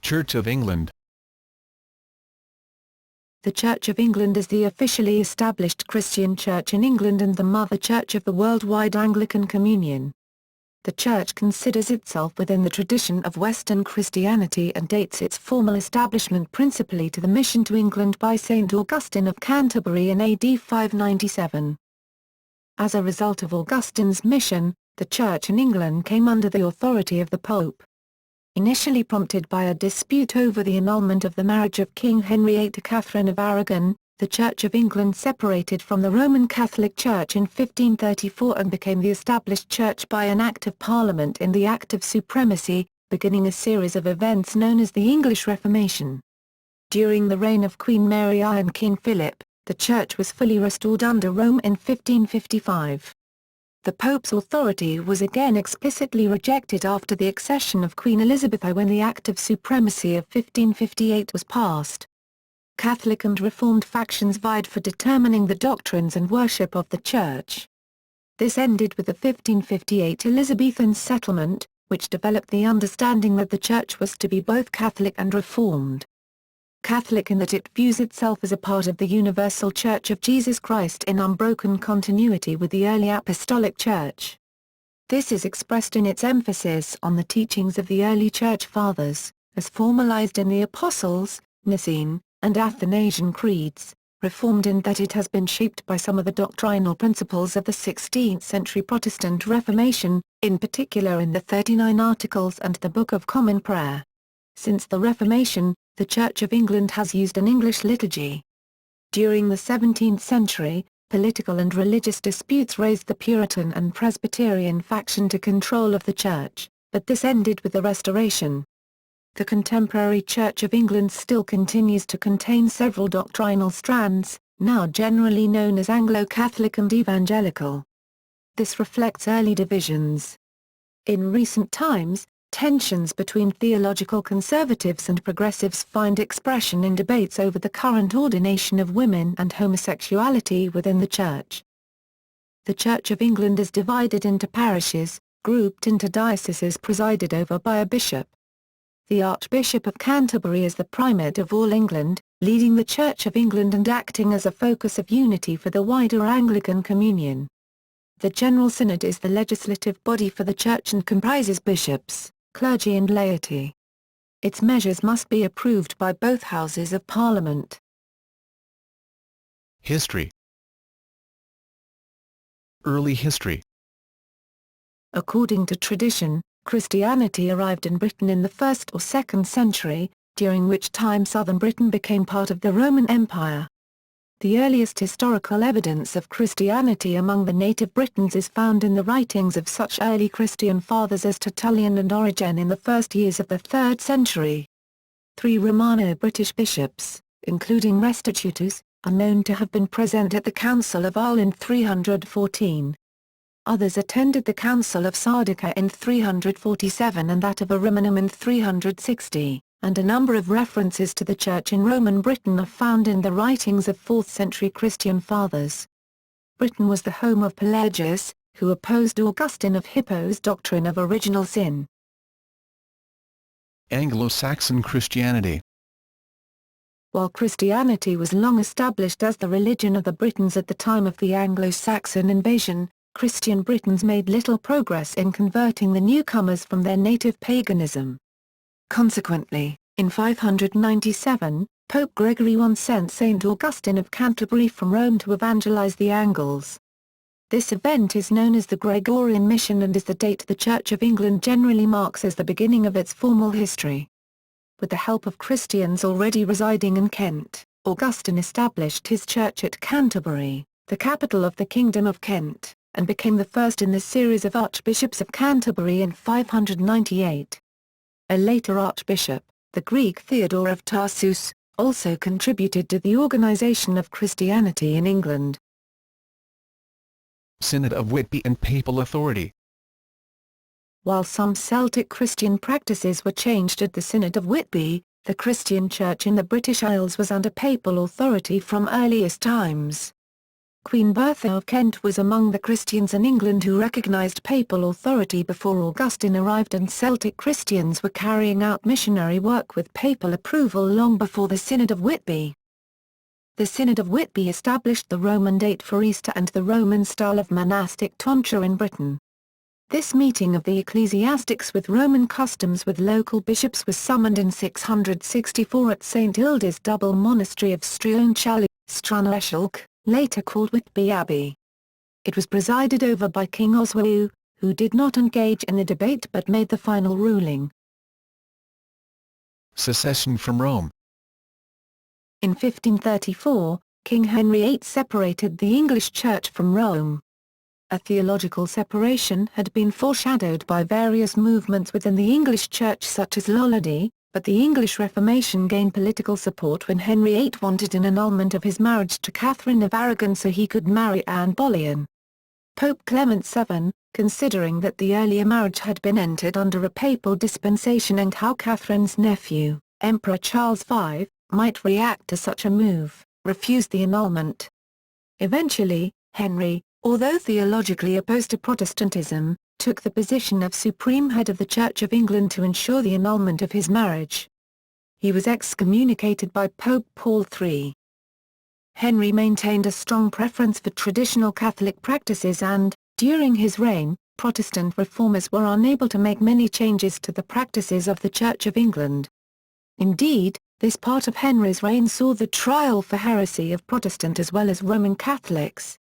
Church of England. The Church of England is the officially established Christian church in England and the mother church of the worldwide Anglican Communion. The Church considers itself within the tradition of Western Christianity and dates its formal establishment principally to the mission to England by Saint Augustine of Canterbury in AD 597. As a result of Augustine's mission, the Church in England came under the authority of the Pope. Initially prompted by a dispute over the annulment of the marriage of King Henry VIII to Catherine of Aragon, the Church of England separated from the Roman Catholic Church in 1534 and became the established church by an Act of Parliament in the Act of Supremacy, beginning a series of events known as the English Reformation. During the reign of Queen Mary I and King Philip, the church was fully restored under Rome in 1555. The Pope's authority was again explicitly rejected after the accession of Queen Elizabeth I when the Act of Supremacy of 1558 was passed. Catholic and Reformed factions vied for determining the doctrines and worship of the Church. This ended with the 1558 Elizabethan settlement, which developed the understanding that the Church was to be both Catholic and Reformed. Catholic in that it views itself as a part of the universal Church of Jesus Christ in unbroken continuity with the early Apostolic Church. This is expressed in its emphasis on the teachings of the early Church Fathers, as formalized in the Apostles', Nicene, and Athanasian creeds, Reformed in that it has been shaped by some of the doctrinal principles of the 16th-century Protestant Reformation, in particular in the 39 Articles and the Book of Common Prayer. Since the Reformation, the Church of England has used an English liturgy. During the 17th century, political and religious disputes raised the Puritan and Presbyterian faction to control of the Church, but this ended with the Restoration. The contemporary Church of England still continues to contain several doctrinal strands, now generally known as Anglo-Catholic and Evangelical. This reflects early divisions. In recent times, tensions between theological conservatives and progressives find expression in debates over the current ordination of women and homosexuality within the Church. The Church of England is divided into parishes, grouped into dioceses presided over by a bishop. The Archbishop of Canterbury is the primate of all England, leading the Church of England and acting as a focus of unity for the wider Anglican Communion. The General Synod is the legislative body for the Church and comprises bishops, clergy and laity. Its measures must be approved by both Houses of Parliament. History. Early history. According to tradition, Christianity arrived in Britain in the 1st or 2nd century, during which time southern Britain became part of the Roman Empire. The earliest historical evidence of Christianity among the native Britons is found in the writings of such early Christian fathers as Tertullian and Origen in the first years of the 3rd century. 3 Romano-British bishops, including Restitutus, are known to have been present at the Council of Arles in 314. Others attended the Council of Sardica in 347 and that of Ariminum in 360, and a number of references to the Church in Roman Britain are found in the writings of 4th-century Christian fathers. Britain was the home of Pelagius, who opposed Augustine of Hippo's doctrine of original sin. Anglo-Saxon Christianity. While Christianity was long established as the religion of the Britons at the time of the Anglo-Saxon invasion, Christian Britons made little progress in converting the newcomers from their native paganism. Consequently, in 597, Pope Gregory I sent Saint Augustine of Canterbury from Rome to evangelize the Angles. This event is known as the Gregorian Mission and is the date the Church of England generally marks as the beginning of its formal history. With the help of Christians already residing in Kent, Augustine established his church at Canterbury, the capital of the Kingdom of Kent, and became the first in the series of archbishops of Canterbury in 598. A later archbishop, the Greek Theodore of Tarsus, also contributed to the organization of Christianity in England. Synod of Whitby and Papal authority. While some Celtic Christian practices were changed at the Synod of Whitby, the Christian Church in the British Isles was under papal authority from earliest times. Queen Bertha of Kent was among the Christians in England who recognised papal authority before Augustine arrived, and Celtic Christians were carrying out missionary work with papal approval long before the Synod of Whitby. The Synod of Whitby established the Roman date for Easter and the Roman style of monastic tonsure in Britain. This meeting of the ecclesiastics with Roman customs with local bishops was summoned in 664 at St Hilda's double monastery of Straonchalu, Stranraeshalk, later called Whitby Abbey. It was presided over by King Oswiu, who did not engage in the debate but made the final ruling. Secession from Rome. In 1534, King Henry VIII separated the English Church from Rome. A theological separation had been foreshadowed by various movements within the English Church such as Lollardy, but the English Reformation gained political support when Henry VIII wanted an annulment of his marriage to Catherine of Aragon so he could marry Anne Boleyn. Pope Clement VII, considering that the earlier marriage had been entered under a papal dispensation and how Catherine's nephew, Emperor Charles V, might react to such a move, refused the annulment. Eventually, Henry, although theologically opposed to Protestantism, took the position of supreme head of the Church of England to ensure the annulment of his marriage. He was excommunicated by Pope Paul III. Henry maintained a strong preference for traditional Catholic practices and, during his reign, Protestant reformers were unable to make many changes to the practices of the Church of England. Indeed, this part of Henry's reign saw the trial for heresy of Protestant as well as Roman Catholics.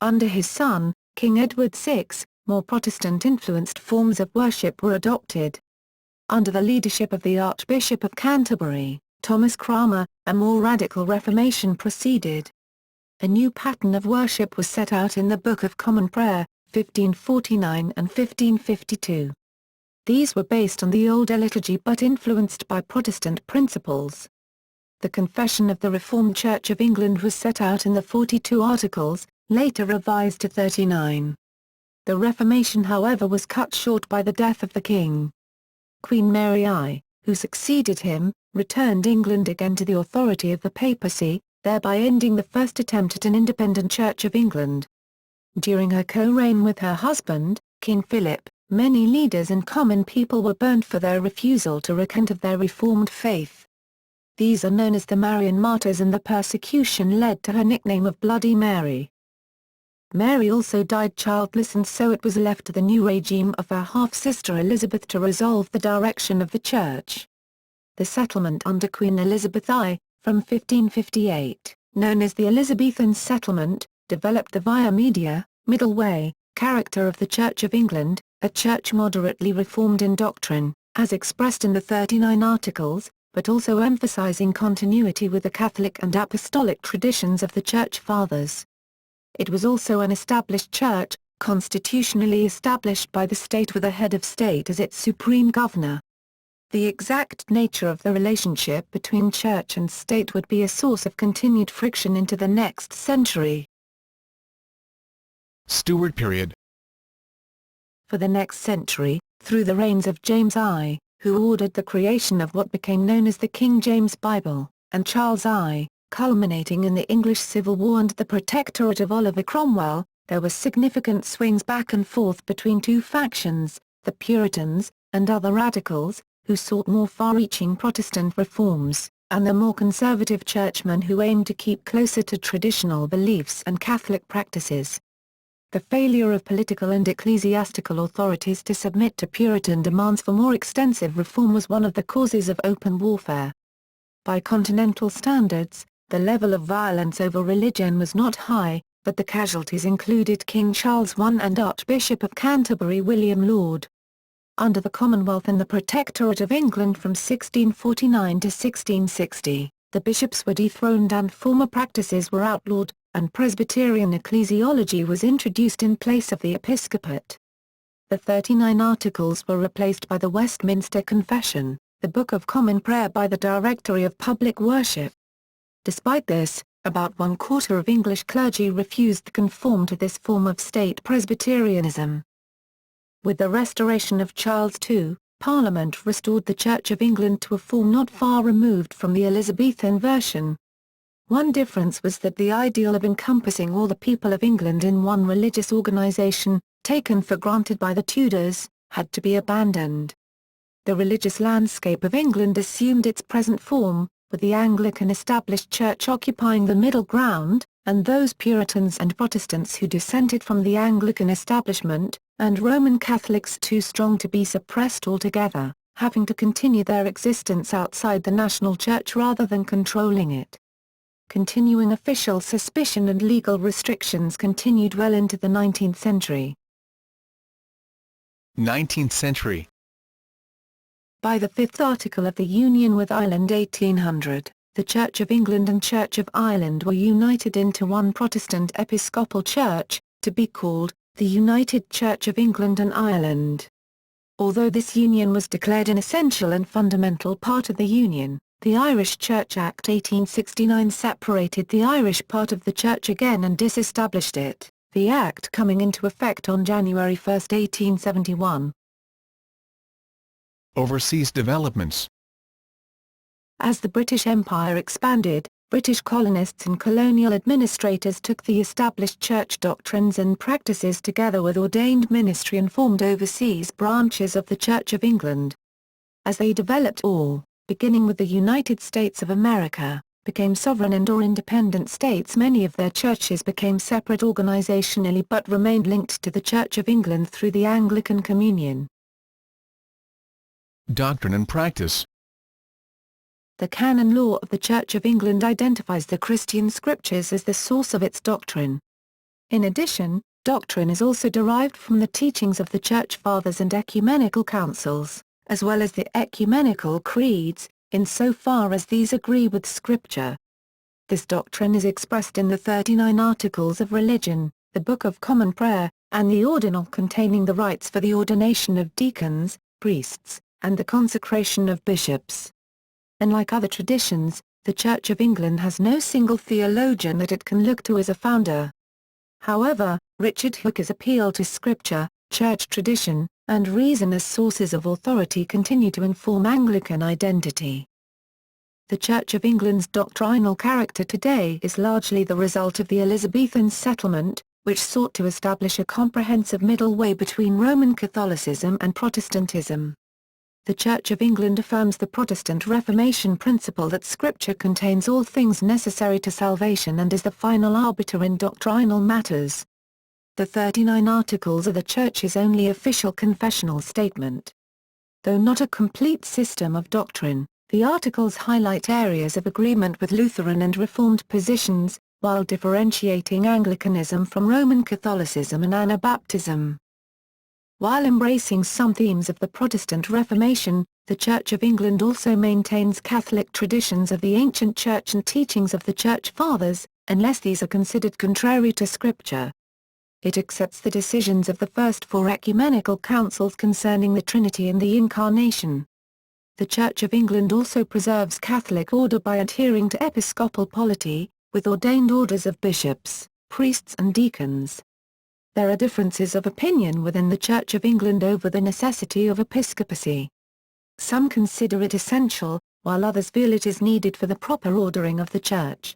Under his son, King Edward VI, more Protestant-influenced forms of worship were adopted. Under the leadership of the Archbishop of Canterbury, Thomas Cranmer, a more radical reformation proceeded. A new pattern of worship was set out in the Book of Common Prayer, 1549 and 1552. These were based on the older liturgy but influenced by Protestant principles. The Confession of the Reformed Church of England was set out in the 42 Articles, later revised to 39. The Reformation however was cut short by the death of the king. Queen Mary I, who succeeded him, returned England again to the authority of the papacy, thereby ending the first attempt at an independent Church of England. During her co-reign with her husband, King Philip, many leaders and common people were burnt for their refusal to recant of their reformed faith. These are known as the Marian martyrs, and the persecution led to her nickname of Bloody Mary. Mary also died childless, and so it was left to the new regime of her half-sister Elizabeth to resolve the direction of the Church. The settlement under Queen Elizabeth I, from 1558, known as the Elizabethan Settlement, developed the via media, middle way, character of the Church of England, a church moderately reformed in doctrine, as expressed in the 39 Articles, but also emphasizing continuity with the Catholic and Apostolic traditions of the Church Fathers. It was also an established church, constitutionally established by the state with a head of state as its supreme governor. The exact nature of the relationship between church and state would be a source of continued friction into the next century. Stuart period. For the next century, through the reigns of James I, who ordered the creation of what became known as the King James Bible, and Charles I, culminating in the English Civil War and the Protectorate of Oliver Cromwell, there were significant swings back and forth between two factions, the Puritans, and other radicals, who sought more far-reaching Protestant reforms, and the more conservative churchmen who aimed to keep closer to traditional beliefs and Catholic practices. The failure of political and ecclesiastical authorities to submit to Puritan demands for more extensive reform was one of the causes of open warfare. By continental standards, the level of violence over religion was not high, but the casualties included King Charles I and Archbishop of Canterbury William Laud. Under the Commonwealth and the Protectorate of England from 1649 to 1660, the bishops were dethroned and former practices were outlawed, and Presbyterian ecclesiology was introduced in place of the episcopate. The 39 Articles were replaced by the Westminster Confession, the Book of Common Prayer by the Directory of Public Worship. Despite this, about one-quarter of English clergy refused to conform to this form of state Presbyterianism. With the restoration of Charles II, Parliament restored the Church of England to a form not far removed from the Elizabethan version. One difference was that the ideal of encompassing all the people of England in one religious organisation, taken for granted by the Tudors, had to be abandoned. The religious landscape of England assumed its present form, with the Anglican established church occupying the middle ground, and those Puritans and Protestants who dissented from the Anglican establishment, and Roman Catholics too strong to be suppressed altogether, having to continue their existence outside the national church rather than controlling it. Continuing official suspicion and legal restrictions continued well into the 19th century. 19th century. By the Fifth Article of the Union with Ireland 1800, the Church of England and Church of Ireland were united into one Protestant Episcopal Church, to be called, the United Church of England and Ireland. Although this union was declared an essential and fundamental part of the Union, the Irish Church Act 1869 separated the Irish part of the Church again and disestablished it, the Act coming into effect on January 1, 1871. Overseas developments. As the British Empire expanded, British colonists and colonial administrators took the established church doctrines and practices together with ordained ministry and formed overseas branches of the Church of England. As they developed all, beginning with the United States of America, became sovereign and/or independent states, many of their churches became separate organizationally but remained linked to the Church of England through the Anglican Communion. Doctrine and practice. The canon law of the Church of England identifies the Christian scriptures as the source of its doctrine. In addition, doctrine is also derived from the teachings of the Church Fathers and ecumenical councils, as well as the ecumenical creeds, insofar as these agree with Scripture. This doctrine is expressed in the 39 Articles of Religion, the Book of Common Prayer, and the Ordinal containing the rites for the ordination of deacons, priests, and the consecration of bishops. Unlike other traditions, the Church of England has no single theologian that it can look to as a founder. However, Richard Hooker's appeal to Scripture, church tradition, and reason as sources of authority continue to inform Anglican identity. The Church of England's doctrinal character today is largely the result of the Elizabethan settlement, which sought to establish a comprehensive middle way between Roman Catholicism and Protestantism. The Church of England affirms the Protestant Reformation principle that Scripture contains all things necessary to salvation and is the final arbiter in doctrinal matters. The 39 Articles are the Church's only official confessional statement. Though not a complete system of doctrine, the Articles highlight areas of agreement with Lutheran and Reformed positions, while differentiating Anglicanism from Roman Catholicism and Anabaptism. While embracing some themes of the Protestant Reformation, the Church of England also maintains Catholic traditions of the ancient Church and teachings of the Church Fathers, unless these are considered contrary to Scripture. It accepts the decisions of the first four ecumenical councils concerning the Trinity and the Incarnation. The Church of England also preserves Catholic order by adhering to episcopal polity, with ordained orders of bishops, priests and deacons. There are differences of opinion within the Church of England over the necessity of episcopacy. Some consider it essential, while others feel it is needed for the proper ordering of the Church.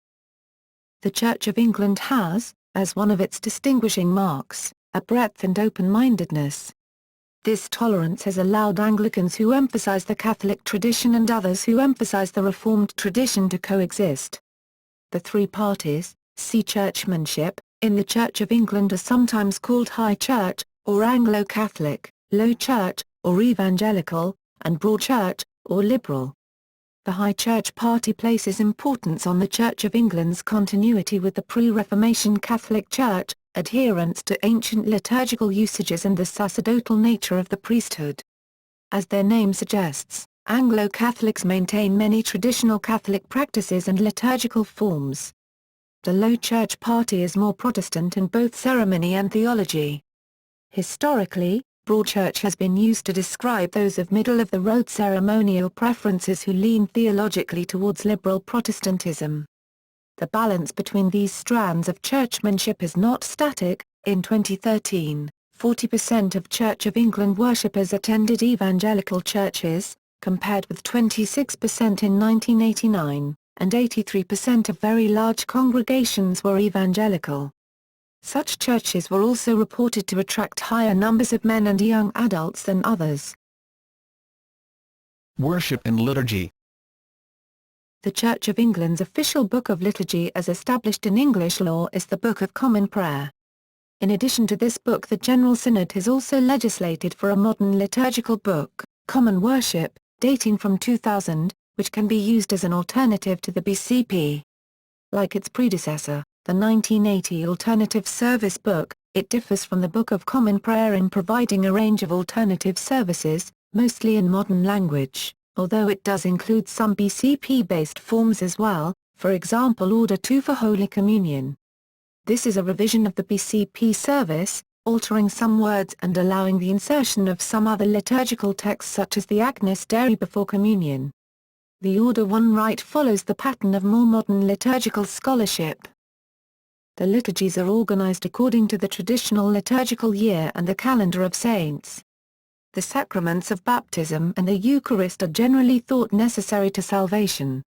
The Church of England has, as one of its distinguishing marks, a breadth and open-mindedness. This tolerance has allowed Anglicans who emphasize the Catholic tradition and others who emphasize the Reformed tradition to coexist. The three parties, see churchmanship, in the Church of England are sometimes called High Church, or Anglo-Catholic, Low Church, or Evangelical, and Broad Church, or Liberal. The High Church party places importance on the Church of England's continuity with the pre-Reformation Catholic Church, adherence to ancient liturgical usages and the sacerdotal nature of the priesthood. As their name suggests, Anglo-Catholics maintain many traditional Catholic practices and liturgical forms. The Low Church party is more Protestant in both ceremony and theology. Historically, Broad Church has been used to describe those of middle-of-the-road ceremonial preferences who lean theologically towards liberal Protestantism. The balance between these strands of churchmanship is not static. In 2013, 40% of Church of England worshippers attended evangelical churches, compared with 26% in 1989. and 83% of very large congregations were evangelical. Such churches were also reported to attract higher numbers of men and young adults than others. Worship and liturgy. The Church of England's official book of liturgy as established in English law is the Book of Common Prayer. In addition to this book, the General Synod has also legislated for a modern liturgical book, Common Worship, dating from 2000, which can be used as an alternative to the BCP. Like its predecessor, the 1980 Alternative Service Book, it differs from the Book of Common Prayer in providing a range of alternative services, mostly in modern language, although it does include some BCP-based forms as well, for example Order 2 for Holy Communion. This is a revision of the BCP service, altering some words and allowing the insertion of some other liturgical texts such as the Agnus Dei before communion. The Order 1 rite follows the pattern of more modern liturgical scholarship. The liturgies are organized according to the traditional liturgical year and the calendar of saints. The sacraments of baptism and the Eucharist are generally thought necessary to salvation.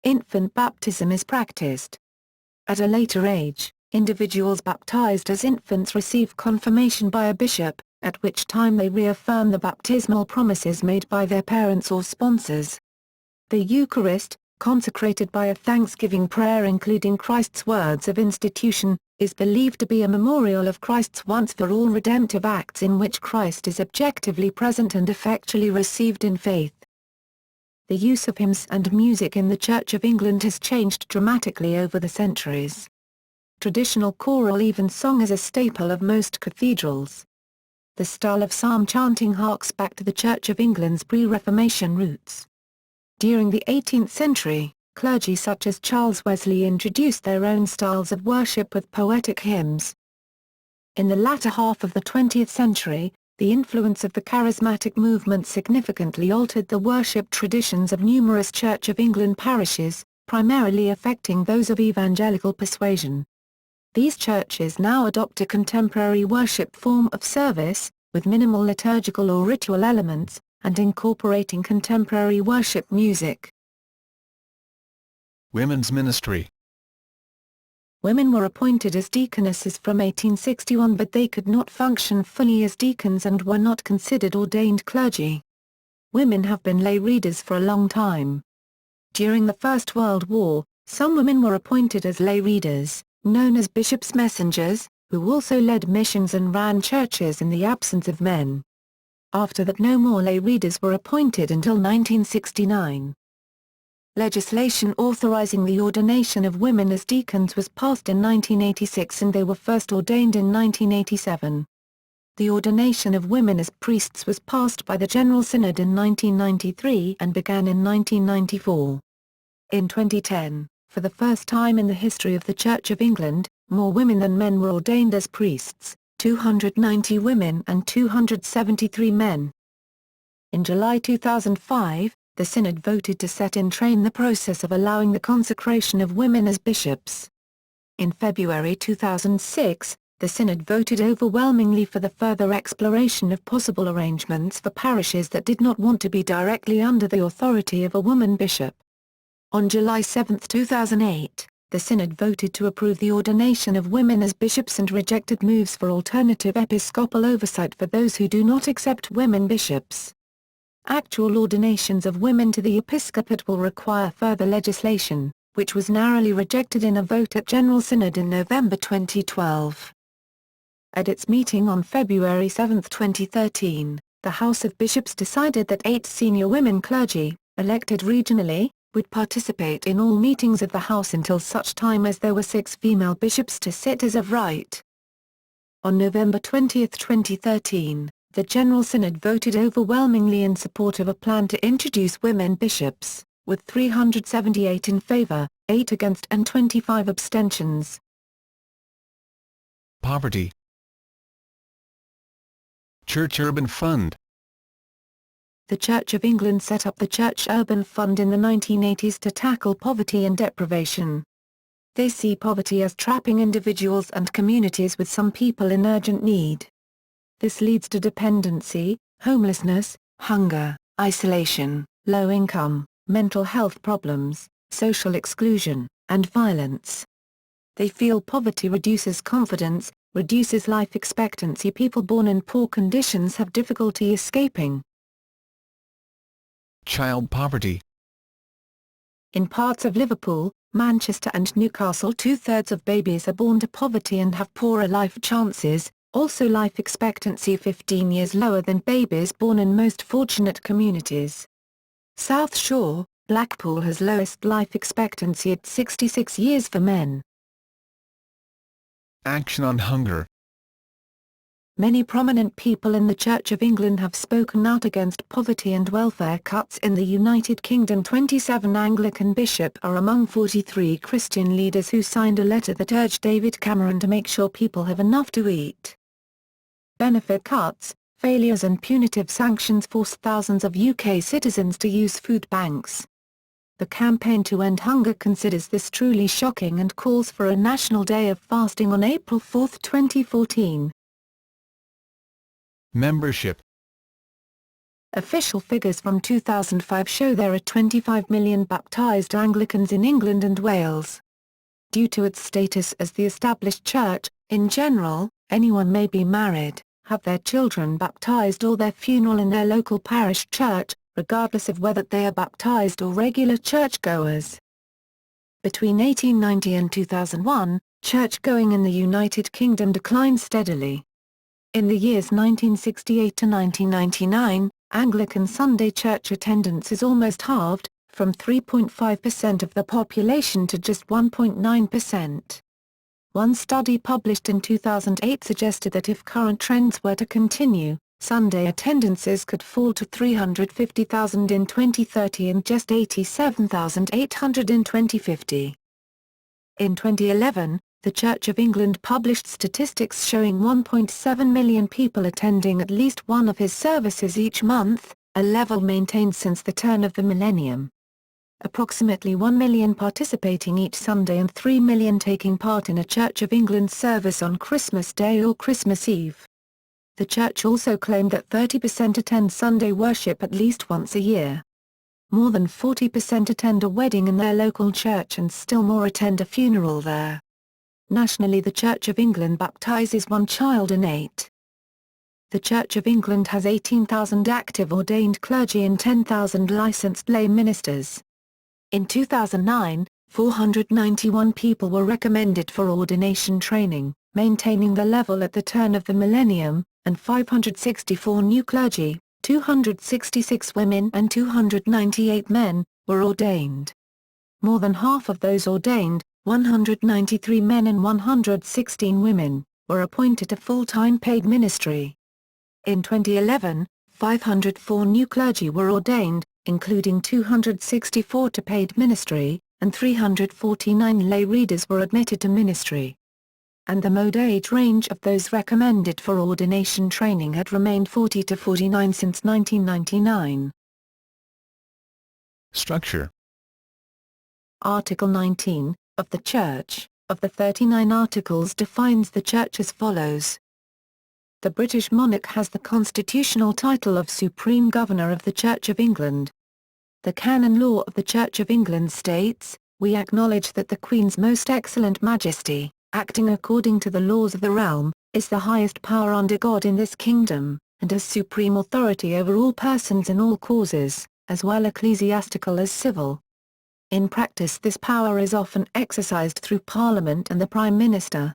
Infant baptism is practiced. At a later age, individuals baptized as infants receive confirmation by a bishop, at which time they reaffirm the baptismal promises made by their parents or sponsors. The Eucharist, consecrated by a thanksgiving prayer including Christ's words of institution, is believed to be a memorial of Christ's once-for-all redemptive acts in which Christ is objectively present and effectually received in faith. The use of hymns and music in the Church of England has changed dramatically over the centuries. Traditional choral evensong is a staple of most cathedrals. The style of psalm chanting harks back to the Church of England's pre-Reformation roots. During the 18th century, clergy such as Charles Wesley introduced their own styles of worship with poetic hymns. In the latter half of the 20th century, the influence of the charismatic movement significantly altered the worship traditions of numerous Church of England parishes, primarily affecting those of evangelical persuasion. These churches now adopt a contemporary worship form of service, with minimal liturgical or ritual elements, and incorporating contemporary worship music. Women's ministry. Women were appointed as deaconesses from 1861, but they could not function fully as deacons and were not considered ordained clergy. Women have been lay readers for a long time. During the First World War, some women were appointed as lay readers, known as bishops' messengers, who also led missions and ran churches in the absence of men. After that, no more lay readers were appointed until 1969. Legislation authorizing the ordination of women as deacons was passed in 1986 and they were first ordained in 1987. The ordination of women as priests was passed by the General Synod in 1993 and began in 1994. In 2010, for the first time in the history of the Church of England, more women than men were ordained as priests, 290 women and 273 men. In July 2005, the Synod voted to set in train the process of allowing the consecration of women as bishops. In February 2006, the Synod voted overwhelmingly for the further exploration of possible arrangements for parishes that did not want to be directly under the authority of a woman bishop. On July 7, 2008, the Synod voted to approve the ordination of women as bishops and rejected moves for alternative episcopal oversight for those who do not accept women bishops. Actual ordinations of women to the episcopate will require further legislation, which was narrowly rejected in a vote at General Synod in November 2012. At its meeting on February 7, 2013, the House of Bishops decided that 8 senior women clergy, elected regionally, would participate in all meetings of the House until such time as there were 6 female bishops to sit as of right. On November 20, 2013, the General Synod voted overwhelmingly in support of a plan to introduce women bishops, with 378 in favor, 8 against and 25 abstentions. Poverty. Church Urban Fund. The Church of England set up the Church Urban Fund in the 1980s to tackle poverty and deprivation. They see poverty as trapping individuals and communities with some people in urgent need. This leads to dependency, homelessness, hunger, isolation, low income, mental health problems, social exclusion, and violence. They feel poverty reduces confidence, reduces life expectancy. People born in poor conditions have difficulty escaping. Child poverty. In parts of Liverpool, Manchester and Newcastle, 2/3 of babies are born to poverty and have poorer life chances, also life expectancy 15 years lower than babies born in most fortunate communities. South Shore, Blackpool has lowest life expectancy at 66 years for men. Action on hunger. Many prominent people in the Church of England have spoken out against poverty and welfare cuts in the United Kingdom. 27 Anglican bishops are among 43 Christian leaders who signed a letter that urged David Cameron to make sure people have enough to eat. Benefit cuts, failures and punitive sanctions forced thousands of UK citizens to use food banks. The Campaign to End Hunger considers this truly shocking and calls for a national day of fasting on April 4, 2014. Membership. Official figures from 2005 show there are 25 million baptised Anglicans in England and Wales. Due to its status as the established church, in general, anyone may be married, have their children baptised or their funeral in their local parish church, regardless of whether they are baptised or regular churchgoers. Between 1890 and 2001, church-going in the United Kingdom declined steadily. In the years 1968 to 1999, Anglican Sunday church attendance is almost halved, from 3.5% of the population to just 1.9%. One study published in 2008 suggested that if current trends were to continue, Sunday attendances could fall to 350,000 in 2030 and just 87,800 in 2050. In 2011, the Church of England published statistics showing 1.7 million people attending at least one of his services each month, a level maintained since the turn of the millennium. Approximately 1 million participating each Sunday and 3 million taking part in a Church of England service on Christmas Day or Christmas Eve. The Church also claimed that 30% attend Sunday worship at least once a year. More than 40% attend a wedding in their local church and still more attend a funeral there. Nationally, the Church of England baptizes 1 child in 8. The Church of England has 18,000 active ordained clergy and 10,000 licensed lay ministers. In 2009, 491 people were recommended for ordination training, maintaining the level at the turn of the millennium, and 564 new clergy, 266 women and 298 men, were ordained. More than half of those ordained, 193 men and 116 women, were appointed to full-time paid ministry. In 2011, 504 new clergy were ordained, including 264 to paid ministry, and 349 lay readers were admitted to ministry. And the mode age range of those recommended for ordination training had remained 40 to 49 since 1999. Structure. Article 19, of the Church, of the 39 articles defines the Church as follows. The British monarch has the constitutional title of Supreme Governor of the Church of England. The canon law of the Church of England states, "We acknowledge that the Queen's Most Excellent Majesty, acting according to the laws of the realm, is the highest power under God in this kingdom, and has supreme authority over all persons in all causes, as well ecclesiastical as civil." In practice, this power is often exercised through Parliament and the Prime Minister.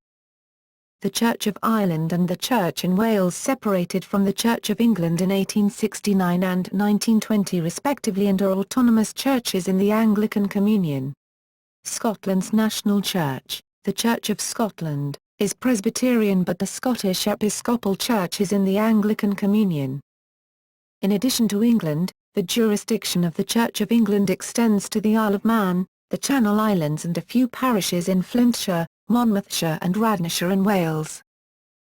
The Church of Ireland and the Church in Wales separated from the Church of England in 1869 and 1920 respectively and are autonomous churches in the Anglican Communion. Scotland's national church, the Church of Scotland, is Presbyterian, but the Scottish Episcopal Church is in the Anglican Communion. In addition to England, the jurisdiction of the Church of England extends to the Isle of Man, the Channel Islands and a few parishes in Flintshire, Monmouthshire and Radnorshire in Wales.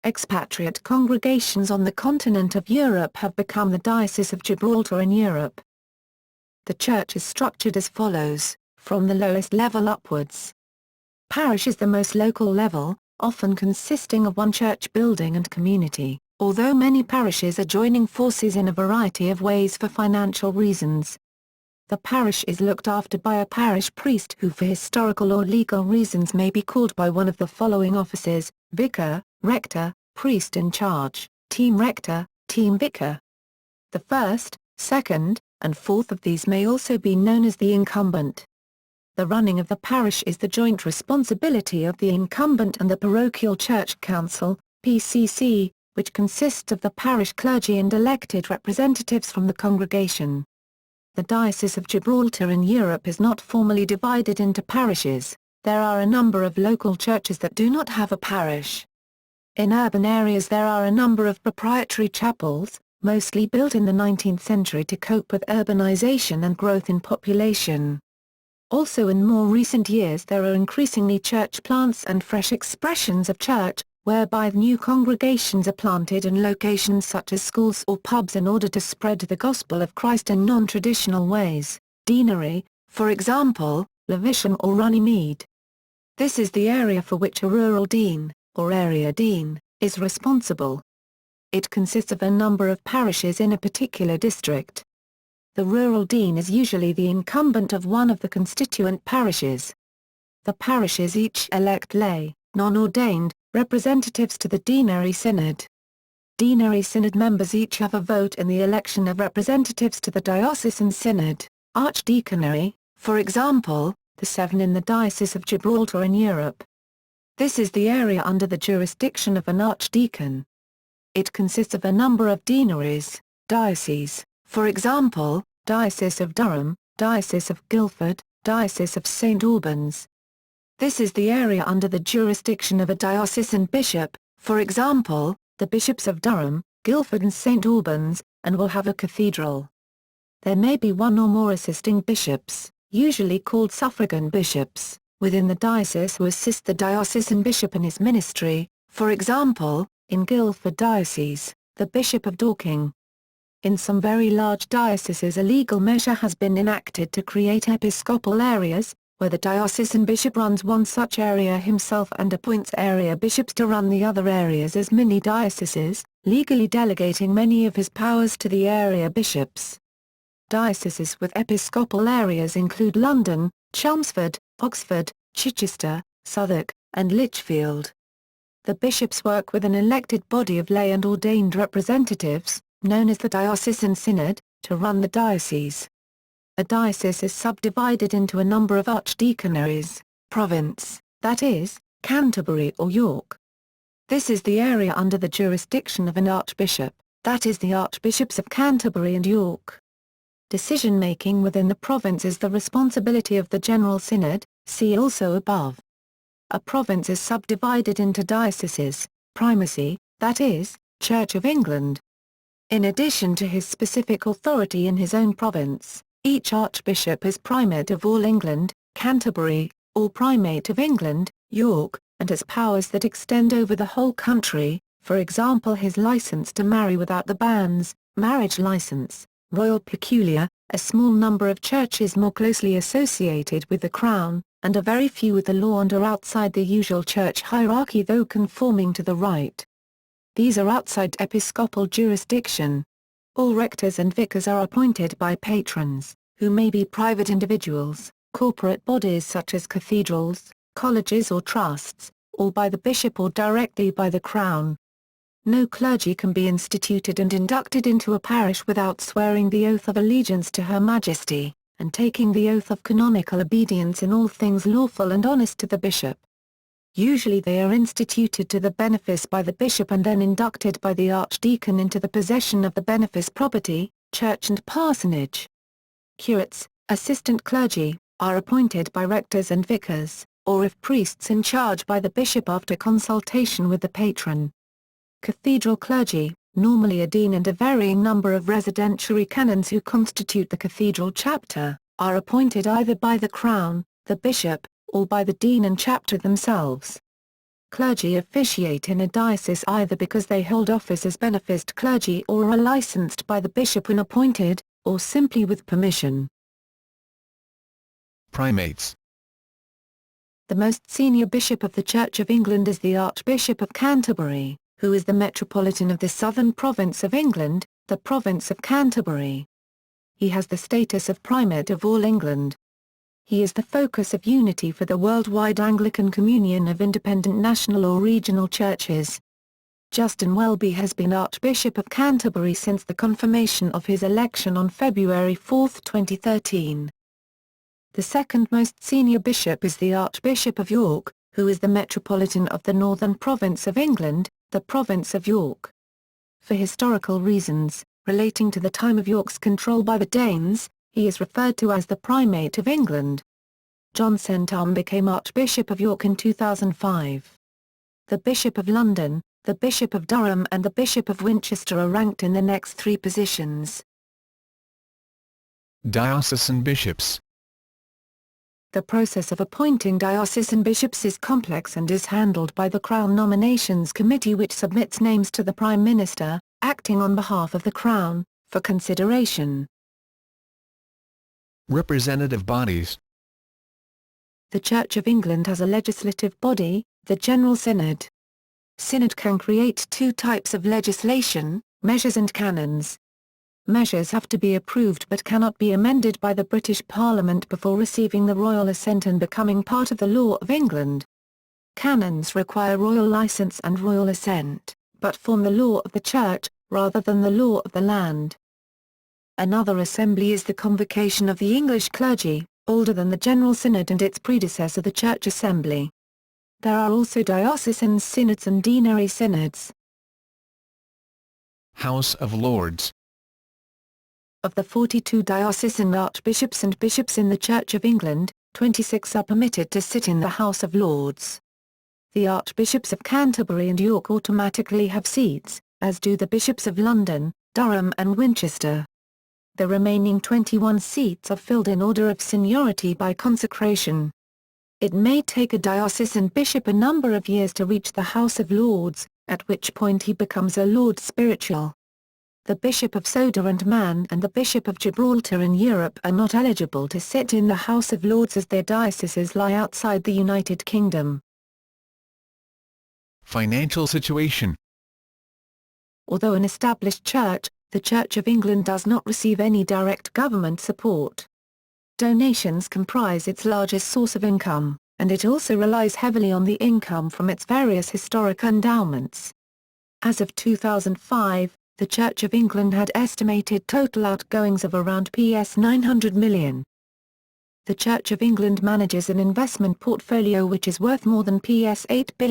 Expatriate congregations on the continent of Europe have become the Diocese of Gibraltar in Europe. The Church is structured as follows, from the lowest level upwards. Parish is the most local level, often consisting of one church building and community, although many parishes are joining forces in a variety of ways for financial reasons. The parish is looked after by a parish priest who for historical or legal reasons may be called by one of the following offices: vicar, rector, priest in charge, team rector, team vicar. The first, second, and fourth of these may also be known as the incumbent. The running of the parish is the joint responsibility of the incumbent and the parochial church council, PCC, which consists of the parish clergy and elected representatives from the congregation. The Diocese of Gibraltar in Europe is not formally divided into parishes. There are a number of local churches that do not have a parish. In urban areas there are a number of proprietary chapels, mostly built in the 19th century to cope with urbanization and growth in population. Also in more recent years there are increasingly church plants and fresh expressions of church, whereby new congregations are planted in locations such as schools or pubs in order to spread the gospel of Christ in non-traditional ways, deanery, for example, Lewisham or Runnymede. This is the area for which a rural dean, or area dean, is responsible. It consists of a number of parishes in a particular district. The rural dean is usually the incumbent of one of the constituent parishes. The parishes each elect lay, non-ordained, representatives to the deanery synod. Deanery synod members each have a vote in the election of representatives to the diocesan synod. Archdeaconry, for example, the 7 in the Diocese of Gibraltar in Europe. This is the area under the jurisdiction of an archdeacon. It consists of a number of deaneries, dioceses, for example, Diocese of Durham, Diocese of Guildford, Diocese of St Albans. This is the area under the jurisdiction of a diocesan bishop, for example, the bishops of Durham, Guildford and St Albans, and will have a cathedral. There may be one or more assisting bishops, usually called suffragan bishops, within the diocese who assist the diocesan bishop in his ministry, for example, in Guildford Diocese, the Bishop of Dorking. In some very large dioceses a legal measure has been enacted to create episcopal areas, where the diocesan bishop runs one such area himself and appoints area bishops to run the other areas as mini-dioceses, legally delegating many of his powers to the area bishops. Dioceses with episcopal areas include London, Chelmsford, Oxford, Chichester, Southwark, and Lichfield. The bishops work with an elected body of lay and ordained representatives, known as the Diocesan Synod, to run the diocese. A diocese is subdivided into a number of archdeaconries, province, that is, Canterbury or York. This is the area under the jurisdiction of an archbishop, that is the archbishops of Canterbury and York. Decision-making within the province is the responsibility of the General Synod, see also above. A province is subdivided into dioceses, primacy, that is, Church of England. In addition to his specific authority in his own province, each archbishop is primate of all England, Canterbury, or primate of England, York, and has powers that extend over the whole country, for example his license to marry without the banns, marriage license, royal peculiar, a small number of churches more closely associated with the Crown, and a very few with the law and are outside the usual church hierarchy though conforming to the rite. These are outside episcopal jurisdiction. All rectors and vicars are appointed by patrons, who may be private individuals, corporate bodies such as cathedrals, colleges or trusts, or by the bishop or directly by the Crown. No clergy can be instituted and inducted into a parish without swearing the oath of allegiance to Her Majesty, and taking the oath of canonical obedience in all things lawful and honest to the bishop. Usually they are instituted to the benefice by the bishop and then inducted by the archdeacon into the possession of the benefice property, church and parsonage. Curates, assistant clergy, are appointed by rectors and vicars, or if priests in charge by the bishop after consultation with the patron. Cathedral clergy, normally a dean and a varying number of residentiary canons who constitute the cathedral chapter, are appointed either by the Crown, the bishop, or by the dean and chapter themselves. Clergy officiate in a diocese either because they hold office as beneficed clergy or are licensed by the bishop when appointed, or simply with permission. Primates. The most senior bishop of the Church of England is the Archbishop of Canterbury, who is the Metropolitan of the Southern Province of England, the Province of Canterbury. He has the status of primate of all England. He is the focus of unity for the worldwide Anglican Communion of independent national or regional churches. Justin Welby has been Archbishop of Canterbury since the confirmation of his election on February 4, 2013. The second most senior bishop is the Archbishop of York, who is the Metropolitan of the Northern Province of England, the Province of York. For historical reasons, relating to the time of York's control by the Danes, he is referred to as the Primate of England. John Sentham became Archbishop of York in 2005. The Bishop of London, the Bishop of Durham and the Bishop of Winchester are ranked in the next three positions. Diocesan bishops. The process of appointing diocesan bishops is complex and is handled by the Crown Nominations Committee, which submits names to the Prime Minister, acting on behalf of the Crown, for consideration. Representative bodies. The Church of England has a legislative body, the General Synod. Synod can create two types of legislation, measures and canons. Measures have to be approved but cannot be amended by the British Parliament before receiving the royal assent and becoming part of the law of England. Canons require royal licence and royal assent, but form the law of the Church, rather than the law of the land. Another assembly is the Convocation of the English Clergy, older than the General Synod and its predecessor the Church Assembly. There are also diocesan synods and deanery synods. House of Lords. Of the 42 diocesan archbishops and bishops in the Church of England, 26 are permitted to sit in the House of Lords. The archbishops of Canterbury and York automatically have seats, as do the bishops of London, Durham and Winchester. The remaining 21 seats are filled in order of seniority by consecration. It may take a diocesan bishop a number of years to reach the House of Lords, at which point he becomes a Lord Spiritual. The Bishop of Sodor and Man and the Bishop of Gibraltar in Europe are not eligible to sit in the House of Lords as their dioceses lie outside the United Kingdom. Financial situation. Although an established church, the Church of England does not receive any direct government support. Donations comprise its largest source of income, and it also relies heavily on the income from its various historic endowments. As of 2005, the Church of England had estimated total outgoings of around £900 million. The Church of England manages an investment portfolio which is worth more than £8 billion.